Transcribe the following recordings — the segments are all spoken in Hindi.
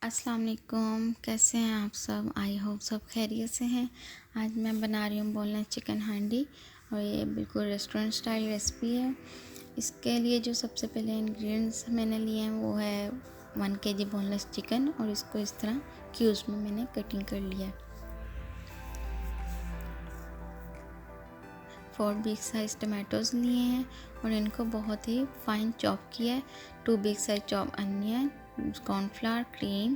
अस्सलाम वालेकुम, कैसे हैं आप सब। आई होप सब खैरियत से हैं। आज मैं बना रही हूँ बोनलेस चिकन हांडी और ये बिल्कुल रेस्टोरेंट स्टाइल रेसिपी है। इसके लिए जो सबसे पहले इंग्रेडिएंट्स मैंने लिए हैं वो है 1 kg बोनलेस चिकन और इसको इस तरह क्यूब्स में मैंने कटिंग कर लिया है। 4 बिग साइज टमाटोज़ लिए हैं और इनको बहुत ही फाइन चॉप किया है। 2 big size chop onion, cornflour, cream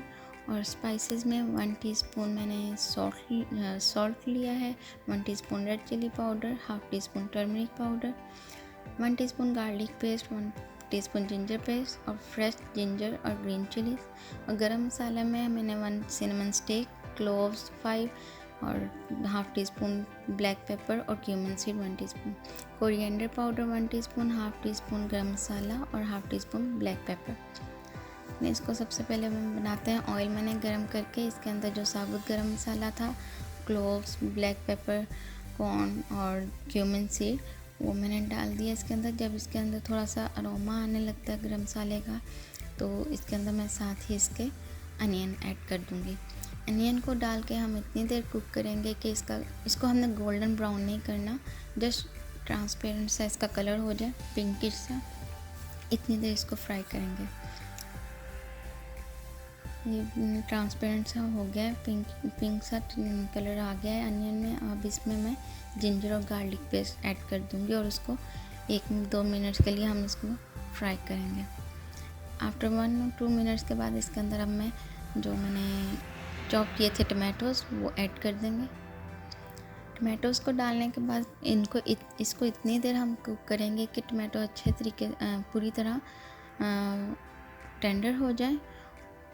और स्पाइसेस में 1 टीस्पून मैंने सॉल्ट लिया है, 1 teaspoon red chilli powder, half teaspoon turmeric powder, 1 teaspoon garlic paste, 1 teaspoon ginger paste और फ्रेश जिंजर और ग्रीन चिली। और गरम मसाला में मैंने 1 सिनेमन स्टिक, क्लोव्स 5 और half teaspoon black pepper और cumin seed 1 teaspoon, coriander powder 1 teaspoon, half teaspoon garam masala और half teaspoon black pepper. इसको सबसे पहले हम बनाते हैं। ऑयल मैंने गरम करके इसके अंदर जो साबुत गरम मसाला था, क्लोव्स, ब्लैक पेपर, कॉर्न और क्यूमिन सीड, वो मैंने डाल दिया इसके अंदर। जब इसके अंदर थोड़ा सा अरोमा आने लगता है गरम मसाले का, तो इसके अंदर मैं साथ ही इसके अनियन ऐड कर दूँगी। अनियन को डाल के हम इतनी देर कुक करेंगे कि इसको हमने गोल्डन ब्राउन नहीं करना, जस्ट ट्रांसपेरेंट सा इसका कलर हो जाए, पिंकिश सा, इतनी देर इसको फ्राई करेंगे। ये ट्रांसपेरेंट सा हो गया है, पिंक सा कलर आ गया है अनियन में। अब इसमें मैं जिंजर और गार्लिक पेस्ट ऐड कर दूँगी और उसको 1-2 मिनट के लिए हम इसको फ्राई करेंगे। आफ्टर 1-2 मिनट्स के बाद इसके अंदर अब मैं जो मैंने चॉप किए थे टमाटोज़ वो ऐड कर देंगे। टमाटोज़ को डालने के बाद इसको इतनी देर हम कुक करेंगे कि टमाटो अच्छे तरीके पूरी तरह टेंडर हो जाए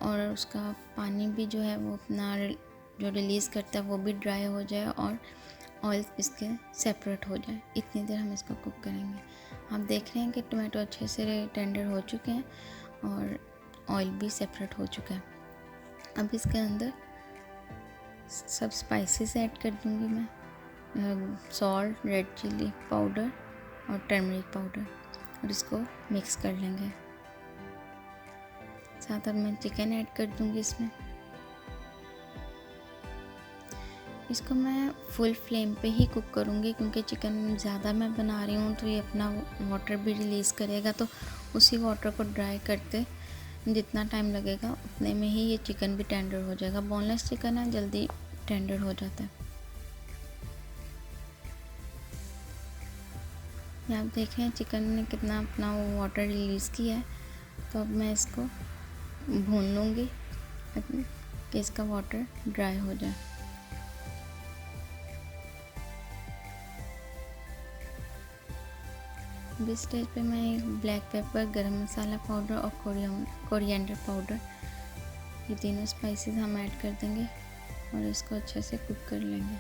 और उसका पानी भी जो है वो अपना जो रिलीज़ करता है वो भी ड्राई हो जाए और ऑयल इसके सेपरेट हो जाए। इतनी देर हम इसको कुक करेंगे। आप देख रहे हैं कि टमाटो अच्छे से टेंडर हो चुके हैं और ऑयल भी सेपरेट हो चुका है। अब इसके अंदर सब स्पाइसेस ऐड कर दूंगी मैं, सॉल्ट, रेड चिली पाउडर और टर्मरिक पाउडर, और इसको मिक्स कर लेंगे। साथ अब मैं चिकन ऐड कर दूंगी इसमें। इसको मैं फुल फ्लेम पे ही कुक करूँगी क्योंकि चिकन ज़्यादा मैं बना रही हूँ तो ये अपना वाटर भी रिलीज़ करेगा, तो उसी वाटर को ड्राई करते जितना टाइम लगेगा उतने में ही ये चिकन भी टेंडर हो जाएगा। बोनलेस चिकन है, जल्दी टेंडर हो जाता है। ये आप देख रहे हैं चिकन ने कितना अपना वो वाटर रिलीज़ किया है। तो अब मैं इसको भून लूँगी कि इसका वाटर ड्राई हो जाए। इस स्टेज पे मैं ब्लैक पेपर, गरम मसाला पाउडर और कोरिएंडर पाउडर, ये तीनों स्पाइसेस हम ऐड कर देंगे और इसको अच्छे से कुक कर लेंगे।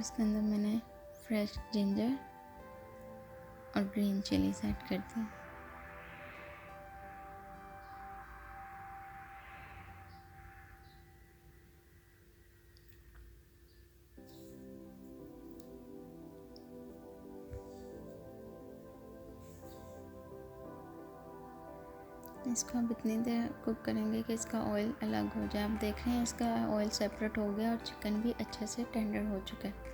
इसके अंदर मैंने फ्रेश जिंजर और ग्रीन चिलीज ऐड कर दी। इसको अब इतनी देर कुक करेंगे कि इसका ऑयल अलग हो जाए। आप देख रहे हैं इसका ऑयल सेपरेट हो गया और चिकन भी अच्छे से टेंडर हो चुका है।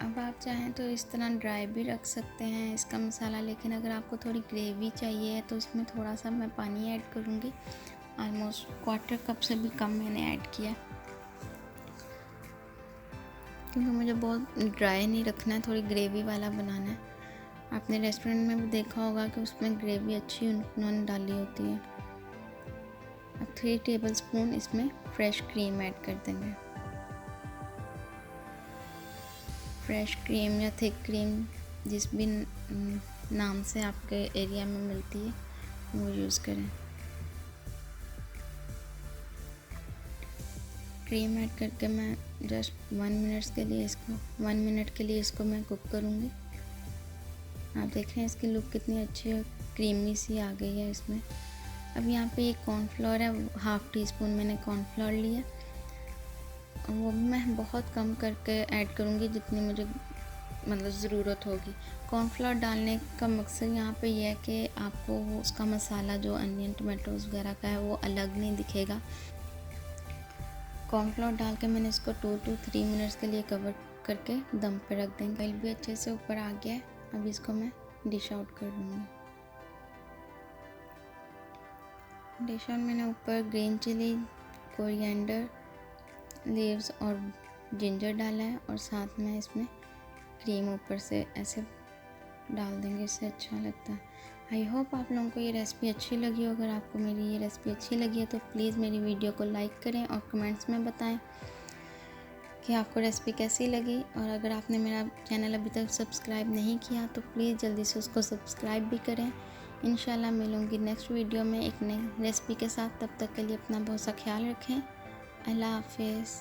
अब आप चाहें तो इस तरह ड्राई भी रख सकते हैं इसका मसाला, लेकिन अगर आपको थोड़ी ग्रेवी चाहिए तो इसमें थोड़ा सा मैं पानी ऐड करूँगी। ऑलमोस्ट 1/4 कप से भी कम मैंने ऐड किया क्योंकि मुझे बहुत ड्राई नहीं रखना है, थोड़ी ग्रेवी वाला बनाना है। आपने रेस्टोरेंट में भी देखा होगा कि उसमें ग्रेवी अच्छी उन्होंने डाली होती है। अब 3 टेबलस्पून इसमें फ्रेश क्रीम ऐड कर देंगे। फ्रेश क्रीम या थिक क्रीम जिस भी नाम से आपके एरिया में मिलती है वो यूज़ करें। क्रीम ऐड करके मैं जस्ट 1 मिनट के लिए इसको मैं कुक करूँगी। आप देख रहे हैं इसकी लुक कितनी अच्छी और क्रीमी सी आ गई है इसमें। अब यहाँ पे ये कॉर्नफ्लोर है, हाफ़ टी स्पून मैंने कॉर्नफ्लोर लिया, और वो भी मैं बहुत कम करके ऐड करूँगी जितनी मुझे मतलब ज़रूरत होगी। कॉर्नफ्लोर डालने का मकसद यहाँ पे ये है कि आपको उसका मसाला जो अनियन टमाटोज़ वगैरह का है वो अलग नहीं दिखेगा। कॉर्नफ्लोर डाल के मैंने इसको 2 to 3 मिनट्स के लिए कवर करके दम पे रख देंगे। ऑयल भी अच्छे से ऊपर आ गया है, अब इसको मैं डिश आउट कर दूँगी। डिश आउट मैंने ऊपर ग्रीन चिली, कोरिएंडर लीव्स और जिंजर डाला है, और साथ में इसमें क्रीम ऊपर से ऐसे डाल देंगे, इससे अच्छा लगता है। आई होप आप लोगों को ये रेसिपी अच्छी लगी हो। अगर आपको मेरी ये रेसिपी अच्छी लगी है तो प्लीज़ मेरी वीडियो को लाइक करें और कमेंट्स में बताएं कि आपको रेसिपी कैसी लगी। और अगर आपने मेरा चैनल अभी तक सब्सक्राइब नहीं किया तो प्लीज़ जल्दी से उसको सब्सक्राइब भी करें। इंशाल्लाह मिलूँगी नेक्स्ट वीडियो में एक नई रेसिपी के साथ। तब तक के लिए अपना बहुत सा ख्याल रखें। अल्लाह हाफिज़।